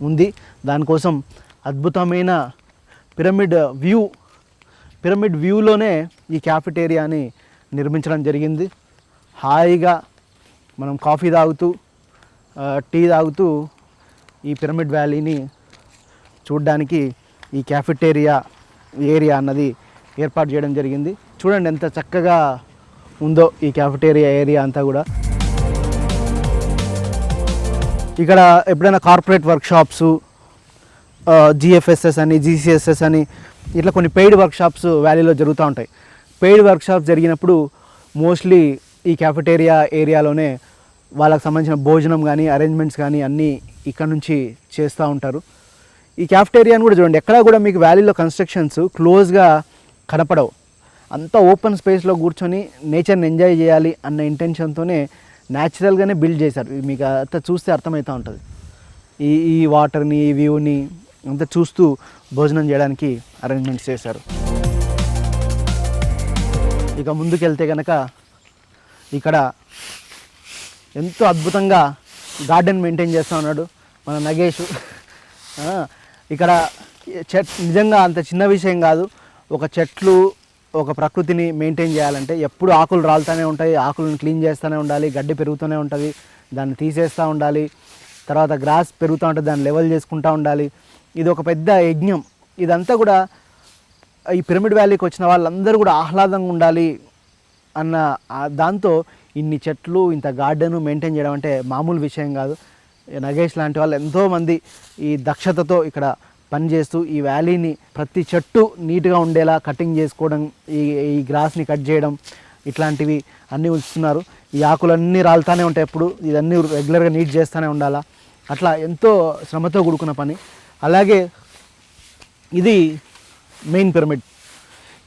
ఉంది. దానికోసం అద్భుతమైన పిరమిడ్ వ్యూలోనే ఈ క్యాఫిటేరియాని నిర్మించడం జరిగింది. హాయిగా మనం కాఫీ తాగుతూ టీ తాగుతూ ఈ పిరమిడ్ వ్యాలీని చూడడానికి ఈ క్యాఫిటేరియా ఏరియా అన్నది ఏర్పాటు చేయడం జరిగింది. చూడండి ఎంత చక్కగా ఉందో ఈ క్యాఫిటేరియా ఏరియా అంతా కూడా. ఇక్కడ ఎప్పుడైనా కార్పొరేట్ వర్క్షాప్స్, జిఎఫ్ఎస్ఎస్ అని, జీసీఎస్ఎస్ అని ఇట్లా కొన్ని పెయిడ్ వర్క్షాప్స్ వ్యాలీలో జరుగుతూ ఉంటాయి. పెయిడ్ వర్క్షాప్స్ జరిగినప్పుడు మోస్ట్లీ ఈ క్యాఫిటేరియా ఏరియాలోనే వాళ్ళకి సంబంధించిన భోజనం కానీ అరేంజ్మెంట్స్ కానీ అన్నీ ఇక్కడ నుంచి చేస్తూ ఉంటారు. ఈ క్యాఫిటేరియాని కూడా చూడండి, ఎక్కడా కూడా మీకు వ్యాలీలో కన్స్ట్రక్షన్స్ క్లోజ్గా కనపడవు. అంతా ఓపెన్ స్పేస్లో కూర్చొని నేచర్ని ఎంజాయ్ చేయాలి అన్న ఇంటెన్షన్తోనే న్యాచురల్గానే బిల్డ్ చేశారు. మీకు అంతా చూస్తే అర్థమవుతూ ఉంటుంది. ఈ వాటర్ని, ఈ వ్యూని అంతా చూస్తూ భోజనం చేయడానికి అరేంజ్మెంట్స్ చేశారు. ఇక ముందుకెళ్తే కనుక ఇక్కడ ఎంతో అద్భుతంగా గార్డెన్ మెయింటైన్ చేస్తూ ఉన్నాడు మన నగేష్. ఇక్కడ నిజంగా అంత చిన్న విషయం కాదు. ఒక చెట్లు, ఒక ప్రకృతిని మెయింటైన్ చేయాలంటే ఎప్పుడు ఆకులు రాలుతూనే ఉంటాయి, ఆకులను క్లీన్ చేస్తూనే ఉండాలి, గడ్డి పెరుగుతూనే ఉంటుంది, దాన్ని తీసేస్తూ ఉండాలి, తర్వాత గ్రాస్ పెరుగుతూ ఉంటుంది, దాన్ని లెవెల్ చేసుకుంటూ ఉండాలి. ఇది ఒక పెద్ద యజ్ఞం. ఇదంతా కూడా ఈ పిరమిడ్ వ్యాలీకి వచ్చిన వాళ్ళందరూ కూడా ఆహ్లాదంగా ఉండాలి అన్న దాంతో ఇన్ని చెట్లు, ఇంత గార్డెను మెయింటైన్ చేయడం అంటే మామూలు విషయం కాదు. నగేష్ లాంటి వాళ్ళు ఎంతోమంది ఈ దక్షతతో ఇక్కడ పనిచేస్తూ ఈ వ్యాలీని ప్రతి చెట్టు నీట్గా ఉండేలా కటింగ్ చేసుకోవడం, ఈ గ్రాస్ని కట్ చేయడం, ఇట్లాంటివి అన్నీ ఉంచుతున్నారు. ఈ ఆకులన్నీ రాలుతూనే ఉంటాయి ఎప్పుడు, ఇదన్నీ రెగ్యులర్గా నీట్ చేస్తూనే ఉండాలా. అట్లా ఎంతో శ్రమతో కూడుకున్న పని. అలాగే ఇది మెయిన్ పిరమిడ్.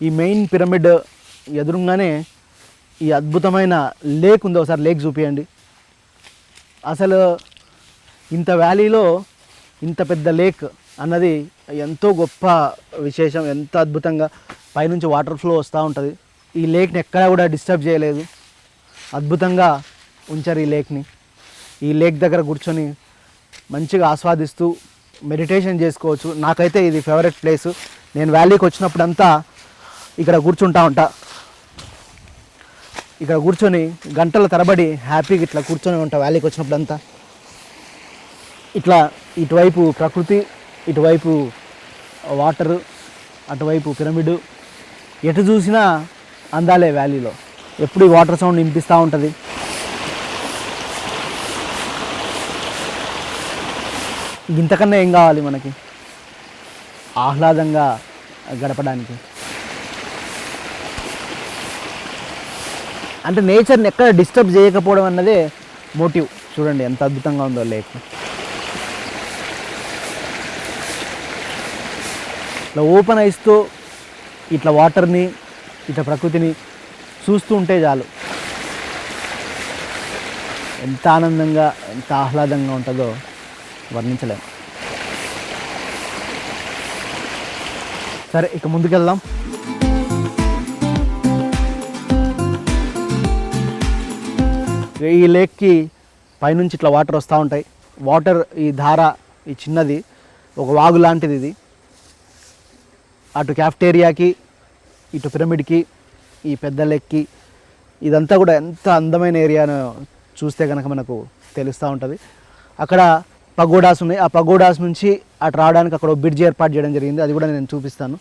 ఈ మెయిన్ పిరమిడ్ ఎదురుగానే ఈ అద్భుతమైన లేక్ ఉంది. ఒకసారి లేక్ చూపించండి. అసలు ఇంత వ్యాలీలో ఇంత పెద్ద లేక్ అన్నది ఎంతో గొప్ప విశేషం. ఎంత అద్భుతంగా పైనుంచి వాటర్ ఫ్లో వస్తూ ఉంటుంది. ఈ లేక్ని ఎక్కడా కూడా డిస్టర్బ్ చేయలేదు, అద్భుతంగా ఉంచారు ఈ లేక్ని. ఈ లేక్ దగ్గర కూర్చొని మంచిగా ఆస్వాదిస్తూ మెడిటేషన్ చేసుకోవచ్చు. నాకైతే ఇది ఫేవరెట్ ప్లేసు. నేను వ్యాలీకి వచ్చినప్పుడంతా ఇక్కడ కూర్చుంటా ఉంటా. ఇక్కడ కూర్చొని గంటల తరబడి హ్యాపీగా ఇట్లా కూర్చొని ఉంటా వ్యాలీకి వచ్చినప్పుడంతా. ఇట్లా ఇటువైపు ప్రకృతి, ఇటువైపు వాటరు, అటువైపు పిరమిడ్, ఎటు చూసినా అందాలే వ్యాలీలో. ఎప్పుడు ఈ వాటర్ సౌండ్ వినిపిస్తూ ఉంటుంది. ఇంతకన్నా ఏం కావాలి మనకి ఆహ్లాదంగా గడపడానికి? అంటే నేచర్ని ఎక్కడ డిస్టర్బ్ చేయకపోవడం అన్నదే మోటివ్. చూడండి ఎంత అద్భుతంగా ఉందో లేక్. ఇట్లా ఓపెన్ ఐస్తో ఇట్లా వాటర్ని, ఇట్లా ప్రకృతిని చూస్తూ ఉంటే చాలు ఎంత ఆనందంగా, ఎంత ఆహ్లాదంగా ఉంటుందో వర్ణించలేము. సరే, ఇక ముందుకెళ్దాం. ఈ లేక్కి పైనుంచి ఇట్లా వాటర్ వస్తూ ఉంటాయి. వాటర్, ఈ ధార, ఈ చిన్నది ఒక వాగు లాంటిది. ఇది అటు క్యాఫ్టేరియాకి, ఇటు పిరమిడ్కి, ఈ పెద్ద లేక్కి, ఇదంతా కూడా ఎంత అందమైన ఏరియాను చూస్తే కనుక మనకు తెలుస్తూ ఉంటుంది. అక్కడ పగోడాస్ ఉన్నాయి. ఆ పగోడాస్ నుంచి అటు రావడానికి అక్కడ బ్రిడ్జ్ ఏర్పాటు చేయడం జరిగింది. అది కూడా నేను చూపిస్తాను.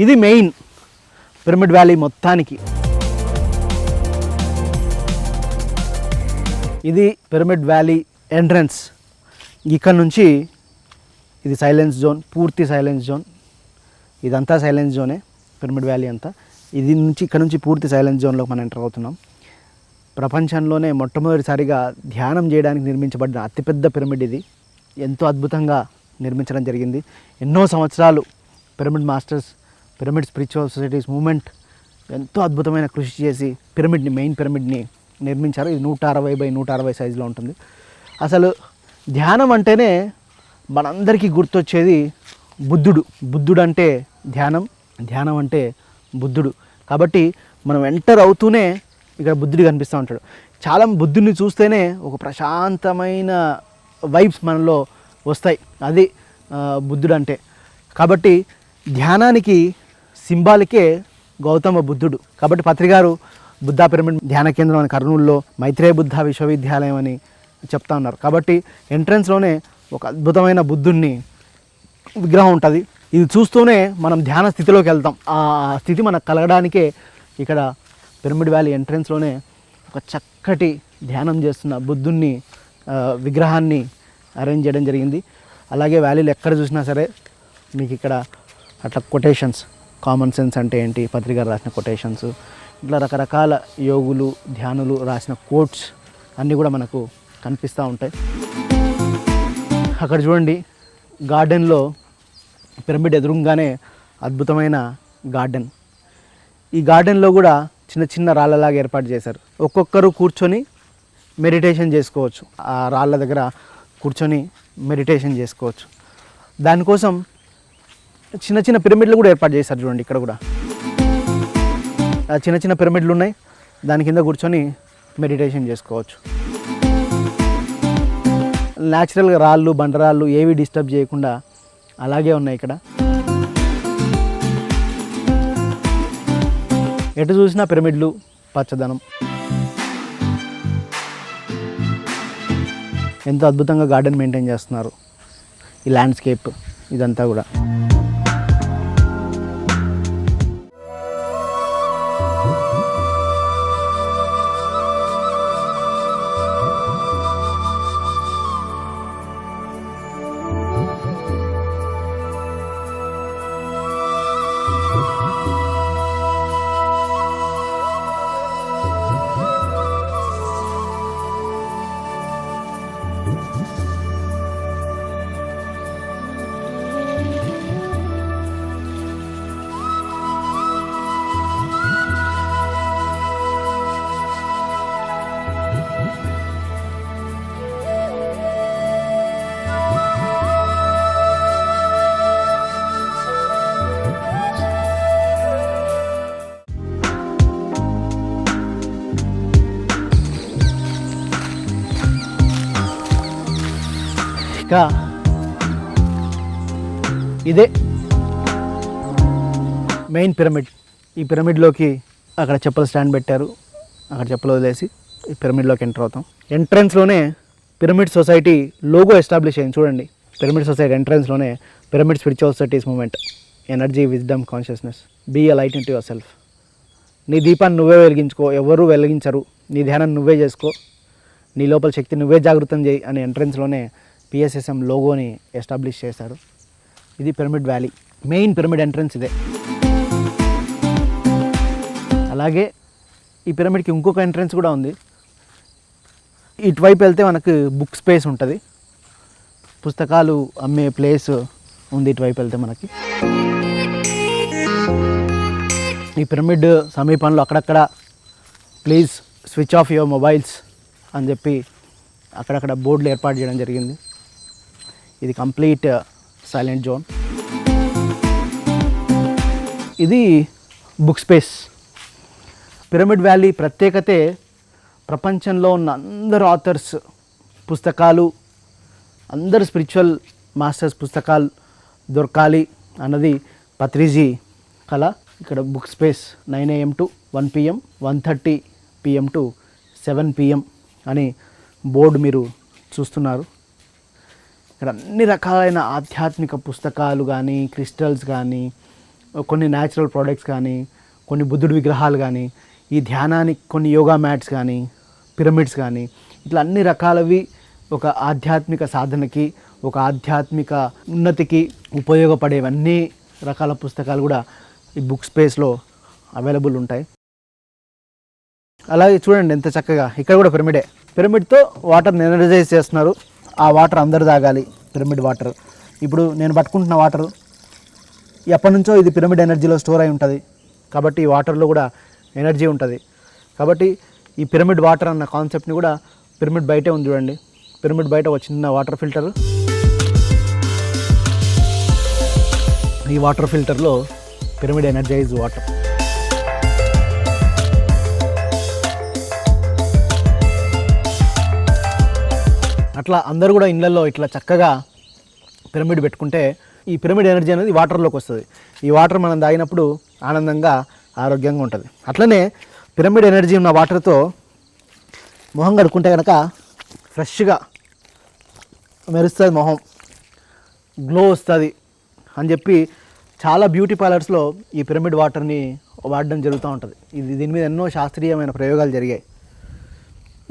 ఇది మెయిన్ పిరమిడ్ వ్యాలీ మొత్తానికి. ఇది పిరమిడ్ వ్యాలీ ఎంట్రన్స్. ఇక్కడ నుంచి ఇది సైలెన్స్ జోన్, పూర్తి సైలెన్స్ జోన్. ఇదంతా సైలెన్స్ జోనే, పిరమిడ్ వ్యాలీ అంతా. ఇది నుంచి ఇక్కడ నుంచి పూర్తి సైలెన్స్ జోన్లోకి మనం ఎంటర్ అవుతున్నాం. ప్రపంచంలోనే మొట్టమొదటిసారిగా ధ్యానం చేయడానికి నిర్మించబడిన అతిపెద్ద పిరమిడ్ ఇది. ఎంతో అద్భుతంగా నిర్మించడం జరిగింది. ఎన్నో సంవత్సరాలు pyramid masters, pyramid spiritual societies moment ఎంతో అద్భుతమైన కృషి చేసి పిరమిడ్ని, మెయిన్ పిరమిడ్ని నిర్మించారు. ఇది 160 by 160 సైజులో ఉంటుంది. అసలు ధ్యానం అంటేనే మనందరికీ గుర్తొచ్చేది బుద్ధుడు. బుద్ధుడు అంటే ధ్యానం, ధ్యానం అంటే బుద్ధుడు. కాబట్టి మనం ఎంటర్ అవుతూనే ఇక్కడ బుద్ధుడు కనిపిస్తూ ఉంటాడు. చాలా బుద్ధుడిని చూస్తేనే ఒక ప్రశాంతమైన వైబ్స్ మనలో వస్తాయి. అది బుద్ధుడు అంటే. కాబట్టి ధ్యానానికి సింబాలికే గౌతమ బుద్ధుడు. కాబట్టి పత్రిగారు బుద్ధా పిరమిడ్ ధ్యాన కేంద్రం అని కర్నూలులో మైత్రేయ బుద్ధ విశ్వవిద్యాలయం అని చెప్తా ఉన్నారు. కాబట్టి ఎంట్రన్స్లోనే ఒక అద్భుతమైన బుద్ధుడిని విగ్రహం ఉంటుంది. ఇది చూస్తూనే మనం ధ్యాన స్థితిలోకి వెళ్తాం. ఆ స్థితి మనకు కలగడానికే ఇక్కడ పిరమిడ్ వ్యాలీ ఎంట్రన్స్లోనే ఒక చక్కటి ధ్యానం చేస్తున్న బుద్ధుడిని విగ్రహాన్ని అరేంజ్ చేయడం జరిగింది. అలాగే వ్యాలీలో ఎక్కడ చూసినా సరే మీకు ఇక్కడ అట్లా కొటేషన్స్, కామన్ సెన్స్ అంటే ఏంటి, పత్రిక రాసిన కొటేషన్స్, ఇట్లా రకరకాల యోగులు, ధ్యానులు రాసిన కోట్స్ అన్నీ కూడా మనకు కనిపిస్తూ ఉంటాయి. అక్కడ చూడండి, గార్డెన్లో పిరమిడ్ ఎదురుగానే అద్భుతమైన గార్డెన్. ఈ గార్డెన్లో కూడా చిన్న చిన్న రాళ్ళలాగా ఏర్పాటు చేశారు. ఒక్కొక్కరు కూర్చొని మెడిటేషన్ చేసుకోవచ్చు. ఆ రాళ్ళ దగ్గర కూర్చొని మెడిటేషన్ చేసుకోవచ్చు. దానికోసం చిన్న చిన్న పిరమిడ్లు కూడా ఏర్పాటు చేశారు. చూడండి ఇక్కడ కూడా చిన్న చిన్న పిరమిడ్లు ఉన్నాయి. దాని కింద కూర్చొని మెడిటేషన్ చేసుకోవచ్చు. న్యాచురల్గా రాళ్ళు బండరాళ్ళు ఏవి డిస్టర్బ్ చేయకుండా అలాగే ఉన్నాయి ఇక్కడ. ఎటు చూసినా పిరమిడ్లు, పచ్చదనం. ఎంతో అద్భుతంగా గార్డెన్ మెయింటైన్ చేస్తున్నారు. ఈ ల్యాండ్స్కేప్ ఇదంతా కూడా. ఇంకా ఇదే మెయిన్ పిరమిడ్. ఈ పిరమిడ్లోకి అక్కడ చెప్పుల స్టాండ్ పెట్టారు. అక్కడ చెప్పులు వదిలేసి ఈ పిరమిడ్లోకి ఎంటర్ అవుతాం. ఎంట్రన్స్లోనే పిరమిడ్ సొసైటీ లోగో ఎస్టాబ్లిష్ అయింది. చూడండి, పిరమిడ్ సొసైటీ ఎంట్రన్స్లోనే pyramid spiritual societies movement, energy, wisdom, consciousness, be a light into yourself. నీ దీపాన్ని నువ్వే వెలిగించుకో, ఎవరు వెలిగించరు. నీ ధ్యానాన్ని నువ్వే చేసుకో, నీ లోపల శక్తి నువ్వే జాగృతం చేయి అని ఎంట్రన్స్లోనే పిఎస్ఎస్ఎం లోగోని ఎస్టాబ్లిష్ చేశారు. ఇది pyramid valley, main pyramid entrance ఇదే. అలాగే ఈ పిరమిడ్కి ఇంకొక ఎంట్రన్స్ కూడా ఉంది. ఇటువైపు వెళ్తే మనకు బుక్ స్పేస్ ఉంటుంది, పుస్తకాలు అమ్మే ప్లేస్ ఉంది ఇటువైపు వెళ్తే మనకి. ఈ పిరమిడ్ సమీపంలో అక్కడక్కడ please switch off your mobiles అని చెప్పి అక్కడక్కడ బోర్డులు ఏర్పాటు చేయడం జరిగింది. ఇది కంప్లీట్ సైలెంట్ జోన్. ఇది బుక్ స్పేస్. పిరమిడ్ వ్యాలీ ప్రత్యేకతే ప్రపంచంలో ఉన్న అందరు ఆథర్స్ పుస్తకాలు, అందరు స్పిరిచువల్ మాస్టర్స్ పుస్తకాలు దొరకాలి అన్నది పత్రిజీ కళ. ఇక్కడ book space 9 AM to 1 PM, 1:30 PM to 7 PM అని బోర్డు మీరు చూస్తున్నారు. ఇక్కడ అన్ని రకాలైన ఆధ్యాత్మిక పుస్తకాలు కానీ, క్రిస్టల్స్ కానీ, కొన్ని న్యాచురల్ ప్రోడక్ట్స్ కానీ, కొన్ని బుద్ధుడి విగ్రహాలు కానీ, ఈ ధ్యానానికి కొన్ని యోగా మ్యాట్స్ కానీ, పిరమిడ్స్ కానీ, ఇట్లా అన్ని రకాలవి ఒక ఆధ్యాత్మిక సాధనకి, ఒక ఆధ్యాత్మిక ఉన్నతికి ఉపయోగపడేవన్నీ రకాల పుస్తకాలు కూడా ఈ బుక్ స్పేస్లో అవైలబుల్ ఉంటాయి. అలాగే చూడండి ఎంత చక్కగా ఇక్కడ కూడా పిరమిడే. పిరమిడ్తో వాటర్ని ఎనర్జైజ్ చేస్తున్నారు. ఆ వాటర్ అందరు తాగాలి, పిరమిడ్ వాటర్. ఇప్పుడు నేను పట్టుకుంటున్న వాటర్ ఎప్పటి నుంచో ఇది పిరమిడ్ ఎనర్జీలో స్టోర్ అయి ఉంటుంది. కాబట్టి ఈ వాటర్లో కూడా ఎనర్జీ ఉంటుంది. కాబట్టి ఈ పిరమిడ్ వాటర్ అన్న కాన్సెప్ట్ని కూడా పిరమిడ్ బయటే ఉంది. చూడండి, పిరమిడ్ బయట ఒక చిన్న వాటర్ ఫిల్టర్. ఈ వాటర్ ఫిల్టర్లో పిరమిడ్ ఎనర్జైజ్ వాటర్. అట్లా అందరూ కూడా ఇళ్ళల్లో ఇట్లా చక్కగా పిరమిడ్ పెట్టుకుంటే ఈ పిరమిడ్ ఎనర్జీ అనేది వాటర్లోకి వస్తుంది. ఈ వాటర్ మనం తాగినప్పుడు ఆనందంగా ఆరోగ్యంగా ఉంటుంది. అట్లనే పిరమిడ్ ఎనర్జీ ఉన్న వాటర్తో మొహం కడుక్కుంటే కనుక ఫ్రెష్గా మెరుస్తుంది, మొహం గ్లో వస్తుంది అని చెప్పి చాలా బ్యూటీ పార్లర్స్లో ఈ పిరమిడ్ వాటర్ని వాడడం జరుగుతూ ఉంటుంది. దీని మీద ఎన్నో శాస్త్రీయమైన ప్రయోగాలు జరిగాయి.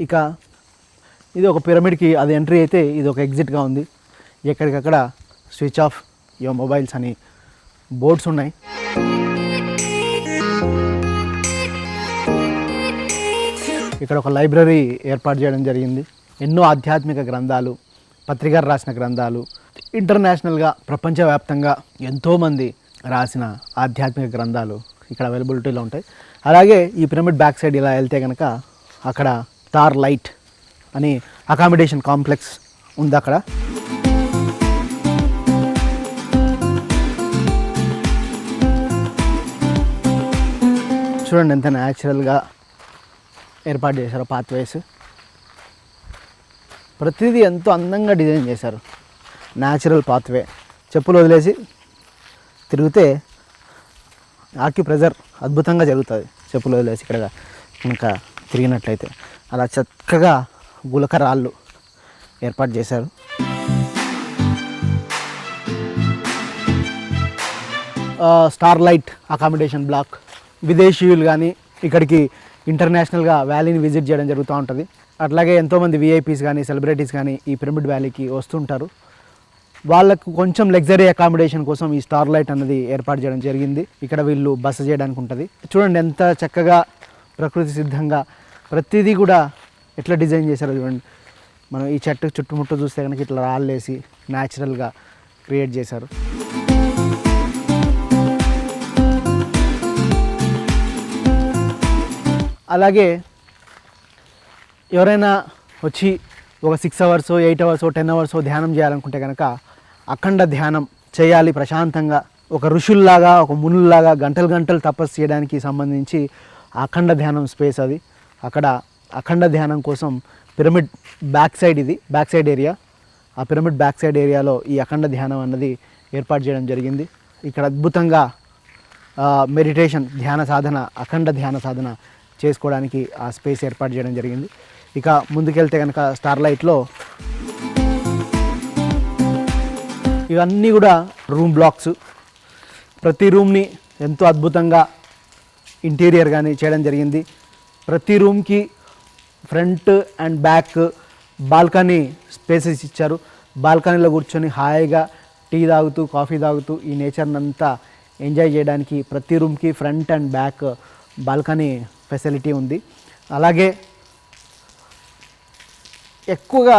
ఇక ఇది ఒక పిరమిడ్కి అది ఎంట్రీ అయితే ఇది ఒక ఎగ్జిట్గా ఉంది. ఎక్కడికక్కడ స్విచ్ ఆఫ్ యువర్ మొబైల్స్ అని బోర్డ్స్ ఉన్నాయి. ఇక్కడ ఒక లైబ్రరీ ఏర్పాటు చేయడం జరిగింది. ఎన్నో ఆధ్యాత్మిక గ్రంథాలు, పత్రికలు రాసిన గ్రంథాలు, ఇంటర్నేషనల్గా ప్రపంచవ్యాప్తంగా ఎంతోమంది రాసిన ఆధ్యాత్మిక గ్రంథాలు ఇక్కడ అవైలబిలిటీలో ఉంటాయి. అలాగే ఈ పిరమిడ్ బ్యాక్ సైడ్ ఇలా వెళ్తే కనుక అక్కడ స్టార్ లైట్ అని అకామిడేషన్ కాంప్లెక్స్ ఉంది. అక్కడ చూడండి ఎంత న్యాచురల్గా ఏర్పాటు చేశారు పాత్వేస్. ప్రతిదీ ఎంతో అందంగా డిజైన్ చేశారు. న్యాచురల్ పాత్వే, చెప్పులు వదిలేసి తిరిగితే ఆక్యుప్రెజర్ అద్భుతంగా జరుగుతుంది. చెప్పులు వదిలేసి ఇక్కడ ఇంకా తిరిగినట్లయితే అలా చక్కగా గులక రాళ్ళు ఏర్పాటు చేశారు. Starlight accommodation block. విదేశీయులు కానీ ఇక్కడికి ఇంటర్నేషనల్గా వ్యాలీని విజిట్ చేయడం జరుగుతూ ఉంటుంది. అట్లాగే ఎంతోమంది విఐపీస్ కానీ సెలబ్రిటీస్ కానీ ఈ పిరమిడ్ వ్యాలీకి వస్తుంటారు. వాళ్ళకు కొంచెం లగ్జరీ అకామిడేషన్ కోసం ఈ స్టార్ లైట్ అన్నది ఏర్పాటు చేయడం జరిగింది. ఇక్కడ వీళ్ళు బస చేయడానికి ఉంటుంది. చూడండి ఎంత చక్కగా ప్రకృతి సిద్ధంగా ప్రతిదీ కూడా ఎట్లా డిజైన్ చేశారో చూడండి. మనం ఈ చెట్టు చుట్టుముట్టు చూస్తే కనుక ఇట్లా రాళ్ళేసి న్యాచురల్గా క్రియేట్ చేశారు. అలాగే ఎవరైనా వచ్చి ఒక 6 అవర్స్ 8 అవర్స్ 10 అవర్స్ ధ్యానం చేయాలనుకుంటే కనుక అఖండ ధ్యానం చేయాలి ప్రశాంతంగా, ఒక ఋషుల్లాగా ఒక మునుల్లాగా గంటలు గంటలు తపస్సు చేయడానికి సంబంధించి అఖండ ధ్యానం స్పేస్ అది. అక్కడ అఖండ ధ్యానం కోసం పిరమిడ్ బ్యాక్ సైడ్, ఇది బ్యాక్ సైడ్ ఏరియా. ఆ పిరమిడ్ బ్యాక్ సైడ్ ఏరియాలో ఈ అఖండ ధ్యానం అన్నది ఏర్పాటు చేయడం జరిగింది. ఇక్కడ అద్భుతంగా మెడిటేషన్ ధ్యాన సాధన, అఖండ ధ్యాన సాధన చేసుకోవడానికి ఆ స్పేస్ ఏర్పాటు చేయడం జరిగింది. ఇక ముందుకెళ్తే కనుక స్టార్ లైట్లో ఇవన్నీ కూడా రూమ్ బ్లాక్స్. ప్రతి రూమ్ని ఎంతో అద్భుతంగా ఇంటీరియర్ కానీ చేయడం జరిగింది. ప్రతి రూమ్కి front and back balcony spaces ఇచ్చారు. బాల్కనీలో కూర్చొని హాయిగా టీ తాగుతూ కాఫీ తాగుతూ ఈ నేచర్ని అంతా ఎంజాయ్ చేయడానికి ప్రతి రూమ్కి front and back balcony facility ఉంది. అలాగే ఎక్కువగా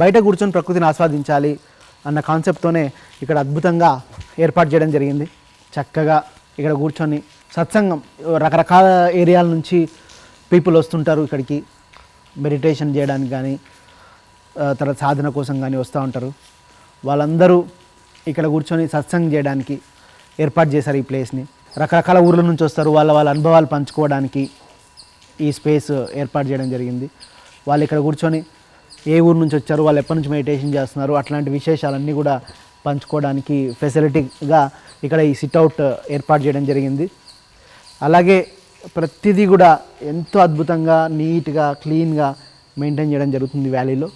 బయట కూర్చొని ప్రకృతిని ఆస్వాదించాలి అన్న కాన్సెప్ట్తోనే ఇక్కడ అద్భుతంగా ఏర్పాటు చేయడం జరిగింది. చక్కగా ఇక్కడ కూర్చొని సత్సంగం, రకరకాల ఏరియాల నుంచి పీపుల్ వస్తుంటారు ఇక్కడికి మెడిటేషన్ చేయడానికి కానీ తర్వాత సాధన కోసం కానీ వస్తూ ఉంటారు. వాళ్ళందరూ ఇక్కడ కూర్చొని సత్సంగం చేయడానికి ఏర్పాటు చేశారు ఈ ప్లేస్ని. రకరకాల ఊర్ల నుంచి వస్తారు, వాళ్ళ అనుభవాలు పంచుకోవడానికి ఈ స్పేస్ ఏర్పాటు చేయడం జరిగింది. వాళ్ళు ఇక్కడ కూర్చొని ఏ ఊరు నుంచి వచ్చారు, వాళ్ళు ఎప్పటి నుంచి మెడిటేషన్ చేస్తున్నారు, అట్లాంటి విశేషాలన్నీ కూడా పంచుకోవడానికి ఫెసిలిటీగా ఇక్కడ ఈ సిట్అవుట్ ఏర్పాటు చేయడం జరిగింది. అలాగే ప్రతిదీ కూడా ఎంతో అద్భుతంగా నీట్గా క్లీన్గా మెయింటైన్ చేయడం జరుగుతుంది వ్యాలీలో.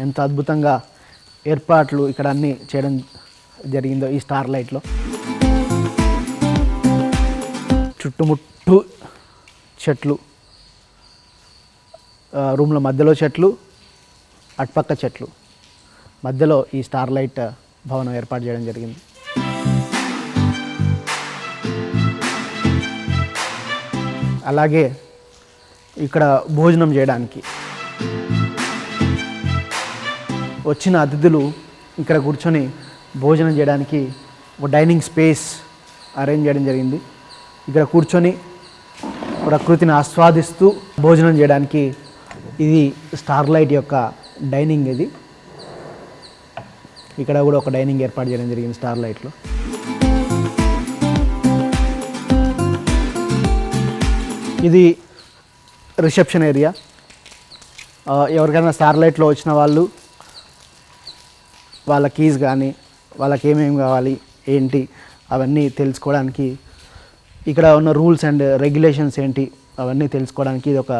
ఎంత అద్భుతంగా ఏర్పాట్లు ఇక్కడ అన్నీ చేయడం జరిగిందో ఈ స్టార్ లైట్లో. చుట్టుముట్టు చెట్లు, రూమ్ల మధ్యలో చెట్లు, అటుపక్క చెట్లు, మధ్యలో ఈ స్టార్ లైట్ భవనం ఏర్పాటు చేయడం జరిగింది. అలాగే ఇక్కడ భోజనం చేయడానికి వచ్చిన అతిథులు ఇక్కడ కూర్చొని భోజనం చేయడానికి ఒక డైనింగ్ స్పేస్ అరేంజ్ చేయడం జరిగింది. ఇక్కడ కూర్చొని ప్రకృతిని ఆస్వాదిస్తూ భోజనం చేయడానికి ఇది స్టార్ లైట్ యొక్క డైనింగ్. ఇది ఇక్కడ కూడా ఒక డైనింగ్ ఏర్పాటు చేయడం జరిగింది స్టార్ లైట్లో. ఇది రిసెప్షన్ ఏరియా. ఎవరికైనా స్టార్ లైట్లో వచ్చిన వాళ్ళు వాళ్ళ కీస్ కానీ వాళ్ళకి ఏమేమి కావాలి ఏంటి అవన్నీ తెలుసుకోవడానికి, ఇక్కడ ఉన్న రూల్స్ అండ్ రెగ్యులేషన్స్ ఏంటి అవన్నీ తెలుసుకోవడానికి ఇది ఒక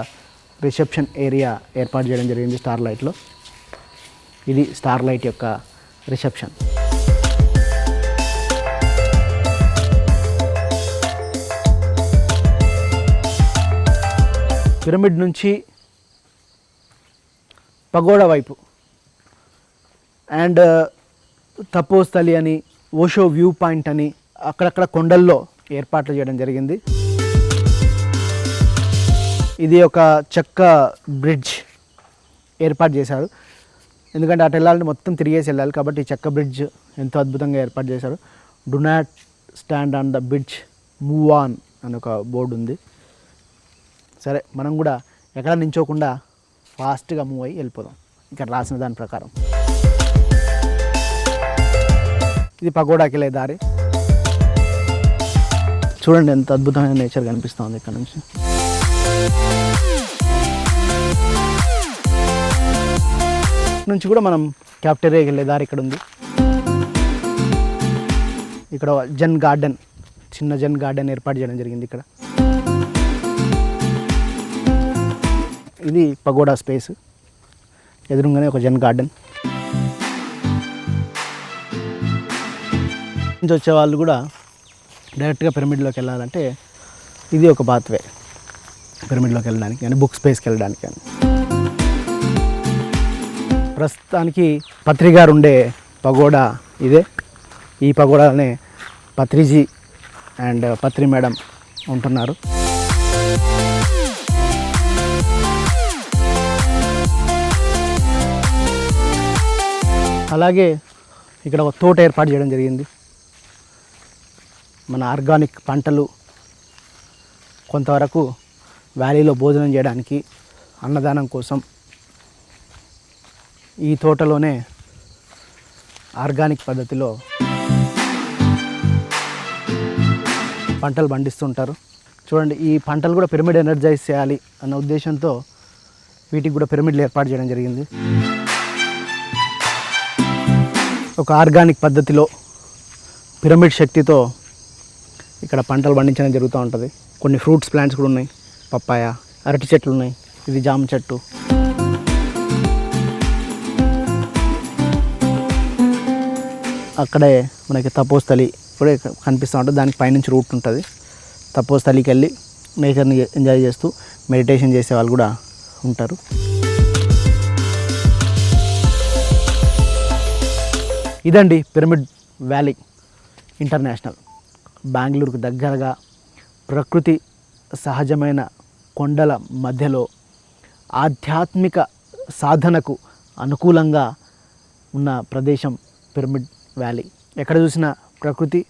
రిసెప్షన్ ఏరియా ఏర్పాటు చేయడం జరిగింది స్టార్ లైట్లో. ఇది స్టార్ లైట్ యొక్క రిసెప్షన్. పిరమిడ్ నుంచి పగోడా వైపు అండ్ తపోస్థలి అని, ఓషో వ్యూ పాయింట్ అని అక్కడక్కడ కొండల్లో ఏర్పాట్లు చేయడం జరిగింది. ఇది ఒక చెక్క బ్రిడ్జ్ ఏర్పాటు చేశారు. ఎందుకంటే అటు వెళ్ళాలంటే మొత్తం తిరిగేసి వెళ్ళాలి. కాబట్టి ఈ చెక్క బ్రిడ్జ్ ఎంతో అద్భుతంగా ఏర్పాటు చేశారు. Do not stand on the bridge, move on అని ఒక బోర్డు ఉంది. సరే, మనం కూడా ఎక్కడ నించోకుండా ఫాస్ట్గా మూవ్ అయ్యి వెళ్ళిపోదాం ఇక్కడ రాసిన దాని ప్రకారం. ఇది పగోడాకి వెళ్ళే దారి. చూడండి ఎంత అద్భుతమైన నేచర్ కనిపిస్తుంది ఇక్కడ నుంచి. నుంచి కూడా మనం క్యాఫ్టేరియాకి వెళ్ళే దారి ఇక్కడ ఉంది. ఇక్కడ జన్ గార్డెన్, చిన్న జన్ గార్డెన్ ఏర్పాటు చేయడం జరిగింది ఇక్కడ. ఇది పగోడా స్పేస్, ఎదురుగానే ఒక జన్ గార్డెన్. నుంచి వచ్చే వాళ్ళు కూడా డైరెక్ట్గా పిరమిడ్లోకి వెళ్ళాలంటే ఇది ఒక పాత్వే పిరమిడ్లోకి వెళ్ళడానికి కానీ, బుక్ స్పేస్కి వెళ్ళడానికి కానీ. ప్రస్తుతానికి పత్రి గారు ఉండే పగోడా ఇదే. ఈ పగోడానే పత్రిజీ అండ్ పత్రి మేడం ఉంటున్నారు. అలాగే ఇక్కడ ఒక తోట ఏర్పాటు చేయడం జరిగింది. మన ఆర్గానిక్ పంటలు కొంతవరకు వ్యాలీలో భోజనం చేయడానికి, అన్నదానం కోసం ఈ తోటలోనే ఆర్గానిక్ పద్ధతిలో పంటలు పండిస్తుంటారు. చూడండి, ఈ పంటలు కూడా పిరమిడ్ ఎనర్జైజ్ చేయాలి అన్న ఉద్దేశంతో వీటికి కూడా పిరమిడ్లు ఏర్పాటు చేయడం జరిగింది. ఒక ఆర్గానిక్ పద్ధతిలో పిరమిడ్ శక్తితో ఇక్కడ పంటలు పండించడం జరుగుతూ ఉంటుంది. కొన్ని ఫ్రూట్స్ ప్లాంట్స్ కూడా ఉన్నాయి. పప్పాయ, అరటి చెట్లు ఉన్నాయి. ఇది జామ చెట్టు. అక్కడే మనకి తపోస్థలి కూడా కనిపిస్తూ ఉంటుంది. దానికి పైనుంచి రూట్ ఉంటుంది. తపోస్థలికి వెళ్ళి నేచర్ని ఎంజాయ్ చేస్తూ మెడిటేషన్ చేసే వాళ్ళు కూడా ఉంటారు. ఇదండి పిరమిడ్ వ్యాలీ ఇంటర్నేషనల్. బెంగళూరుకు దగ్గరగా ప్రకృతి సహజమైన కొండల మధ్యలో ఆధ్యాత్మిక సాధనకు అనుకూలంగా ఉన్న ప్రదేశం పిరమిడ్ వ్యాలీ. ఎక్కడ చూసినా ప్రకృతి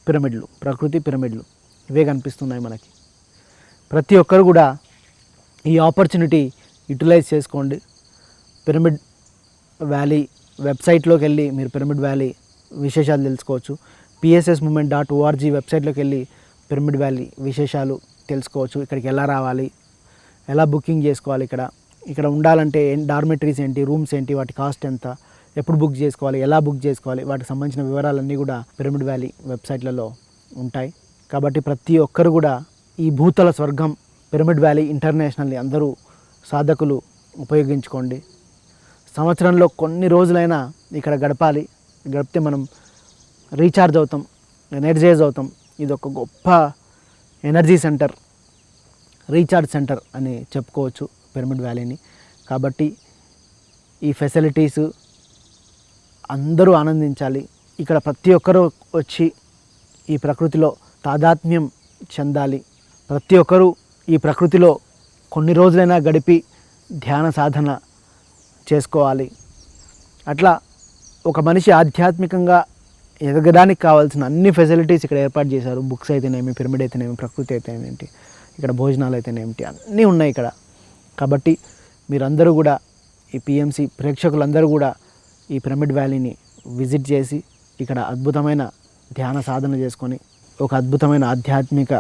పిరమిడ్లు ఇవే కనిపిస్తున్నాయి మనకి. ప్రతి ఒక్కరు కూడా ఈ ఆపర్చునిటీ యూటిలైజ్ చేసుకోండి. పిరమిడ్ వ్యాలీ వెబ్సైట్లోకి వెళ్ళి మీరు పిరమిడ్ వ్యాలీ విశేషాలు తెలుసుకోవచ్చు. pssmovement.org వెబ్సైట్లోకి వెళ్ళి పిరమిడ్ వ్యాలీ విశేషాలు తెలుసుకోవచ్చు. ఇక్కడికి ఎలా రావాలి, ఎలా బుకింగ్ చేసుకోవాలి, ఇక్కడ ఉండాలంటే డార్మెటరీస్ ఏంటి, రూమ్స్ ఏంటి, వాటి కాస్ట్ ఎంత, ఎప్పుడు బుక్ చేసుకోవాలి, ఎలా బుక్ చేసుకోవాలి, వాటికి సంబంధించిన వివరాలన్నీ కూడా పిరమిడ్ వ్యాలీ వెబ్సైట్లలో ఉంటాయి. కాబట్టి ప్రతి ఒక్కరు కూడా ఈ భూతల స్వర్గం పిరమిడ్ వ్యాలీ ఇంటర్నేషనల్ని అందరూ సాధకులు ఉపయోగించుకోండి. సంవత్సరంలో కొన్ని రోజులైనా ఇక్కడ గడిపితే మనం రీఛార్జ్ అవుతాం, ఎనర్జైజ్ అవుతాం. ఇది ఒక గొప్ప ఎనర్జీ సెంటర్, రీఛార్జ్ సెంటర్ అని చెప్పుకోవచ్చు పిరమిడ్ వ్యాలీని. కాబట్టి ఈ ఫెసిలిటీస్ అందరూ ఆనందించాలి. ఇక్కడ ప్రతి ఒక్కరూ వచ్చి ఈ ప్రకృతిలో తాదాత్మ్యం చెందాలి. ప్రతి ఒక్కరూ ఈ ప్రకృతిలో కొన్ని రోజులైనా గడిపి ధ్యాన సాధన చేసుకోవాలి. అట్లా ఒక మనిషి ఆధ్యాత్మికంగా ఎదగడానికి కావాల్సిన అన్ని ఫెసిలిటీస్ ఇక్కడ ఏర్పాటు చేశారు. బుక్స్ అయితేనేమి, పిరమిడ్ అయితేనేమి, ప్రకృతి అయితేనేమిటి, ఇక్కడ భోజనాలు అయితేనేమిటి, అన్నీ ఉన్నాయి ఇక్కడ. కాబట్టి మీరందరూ కూడా ఈ పిఎంసి ప్రేక్షకులందరూ కూడా ఈ పిరమిడ్ వ్యాలీని విజిట్ చేసి ఇక్కడ అద్భుతమైన ధ్యాన సాధన చేసుకొని ఒక అద్భుతమైన ఆధ్యాత్మిక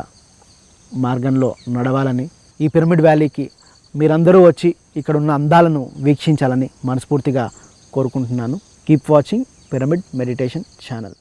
మార్గంలో నడవాలని, ఈ పిరమిడ్ వ్యాలీకి మీరందరూ వచ్చి ఇక్కడ ఉన్న అందాలను వీక్షించాలని మనస్ఫూర్తిగా కోరుకుంటున్నాను. Keep watching pyramid meditation channel.